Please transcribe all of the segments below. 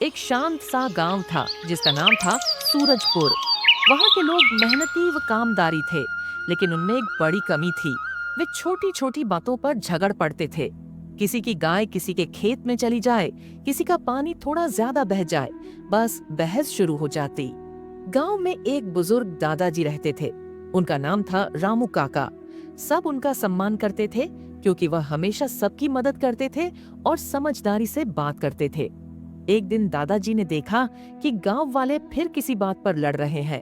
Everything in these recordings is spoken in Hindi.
एक शांत सा गांव था जिसका नाम था सूरजपुर। वहाँ के लोग मेहनती व कामदारी थे, लेकिन उनमें एक बड़ी कमी थी। वे छोटी छोटी बातों पर झगड़ पड़ते थे। किसी की गाय किसी के खेत में चली जाए, किसी का पानी थोड़ा ज्यादा बह जाए, बस बहस शुरू हो जाती। गांव में एक बुजुर्ग दादाजी रहते थे। उनका नाम था रामू काका। सब उनका सम्मान करते थे क्योंकि वह हमेशा सबकी मदद करते थे और समझदारी से बात करते थे। एक दिन दादाजी ने देखा कि गांव वाले फिर किसी बात पर लड़ रहे हैं।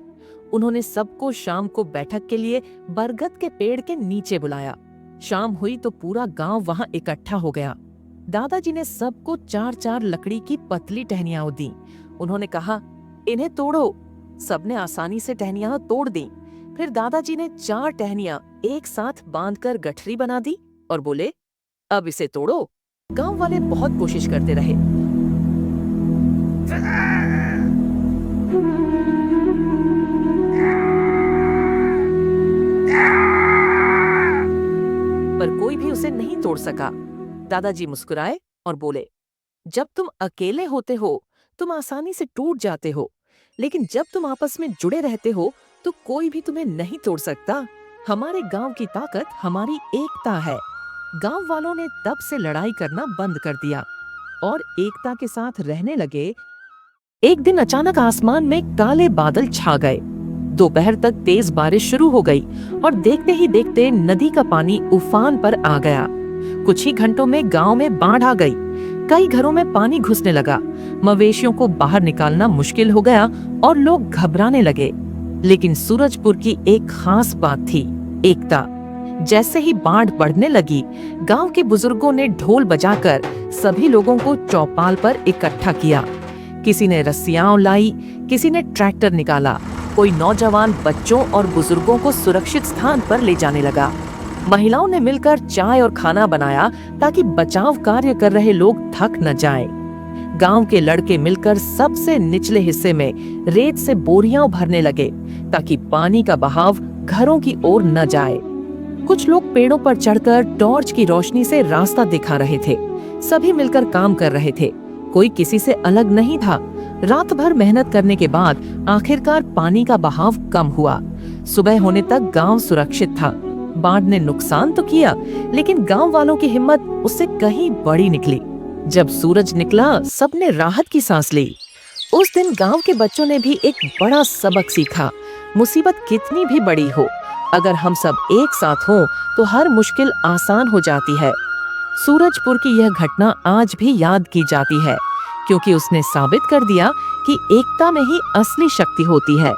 उन्होंने सबको शाम को बैठक के लिए बरगद के पेड़ के नीचे बुलाया। शाम हुई तो पूरा गांव वहां इकट्ठा हो गया। दादाजी ने सबको 4-4 लकड़ी की पतली टहनियां दी। उन्होंने कहा, इन्हें तोड़ो। सबने आसानी से टहनियां तोड़ दी। फिर दादाजी ने 4 टहनियां एक साथ बांधकर गठरी बना दी और बोले, अब इसे तोड़ो। गांव वाले बहुत कोशिश करते रहे, पर कोई भी उसे नहीं तोड़ सका। दादाजी मुस्कुराए और बोले, जब तुम अकेले होते हो तुम आसानी से टूट जाते हो, लेकिन जब तुम आपस में जुड़े रहते हो तो कोई भी तुम्हें नहीं तोड़ सकता। हमारे गांव की ताकत हमारी एकता है। गांव वालों ने तब से लड़ाई करना बंद कर दिया और एकता के साथ रहने लगे। एक दिन अचानक आसमान में काले बादल छा गए। दोपहर तक तेज बारिश शुरू हो गई और देखते ही देखते नदी का पानी उफान पर आ गया। कुछ ही घंटों में गांव में बाढ़ आ गई। कई घरों में पानी घुसने लगा। मवेशियों को बाहर निकालना मुश्किल हो गया और लोग घबराने लगे। लेकिन सूरजपुर की एक खास बात थी, एकता। जैसे ही बाढ़ बढ़ने लगी, गांव के बुजुर्गों ने ढोल बजाकर सभी लोगों को चौपाल पर इकट्ठा किया। किसी ने रस्सियां लाई, किसी ने ट्रैक्टर निकाला, कोई नौजवान बच्चों और बुजुर्गों को सुरक्षित स्थान पर ले जाने लगा। महिलाओं ने मिलकर चाय और खाना बनाया ताकि बचाव कार्य कर रहे लोग थक न जाएं। गांव के लड़के मिलकर सबसे निचले हिस्से में रेत से बोरियां भरने लगे ताकि पानी का बहाव घरों की ओर न जाए। कुछ लोग पेड़ों पर चढ़कर टॉर्च की रोशनी से रास्ता दिखा रहे थे। सभी मिलकर काम कर रहे थे, कोई किसी से अलग नहीं था। रात भर मेहनत करने के बाद आखिरकार पानी का बहाव कम हुआ। सुबह होने तक गांव सुरक्षित था। बाढ़ ने नुकसान तो किया, लेकिन गांव वालों की हिम्मत उससे कहीं बड़ी निकली। जब सूरज निकला, सबने राहत की सांस ली। उस दिन गांव के बच्चों ने भी एक बड़ा सबक सीखा। मुसीबत कितनी भी बड़ी हो, अगर हम सब एक साथ हों तो हर मुश्किल आसान हो जाती है। सूरजपुर की यह घटना आज भी याद की जाती है, क्योंकि उसने साबित कर दिया कि एकता में ही असली शक्ति होती है।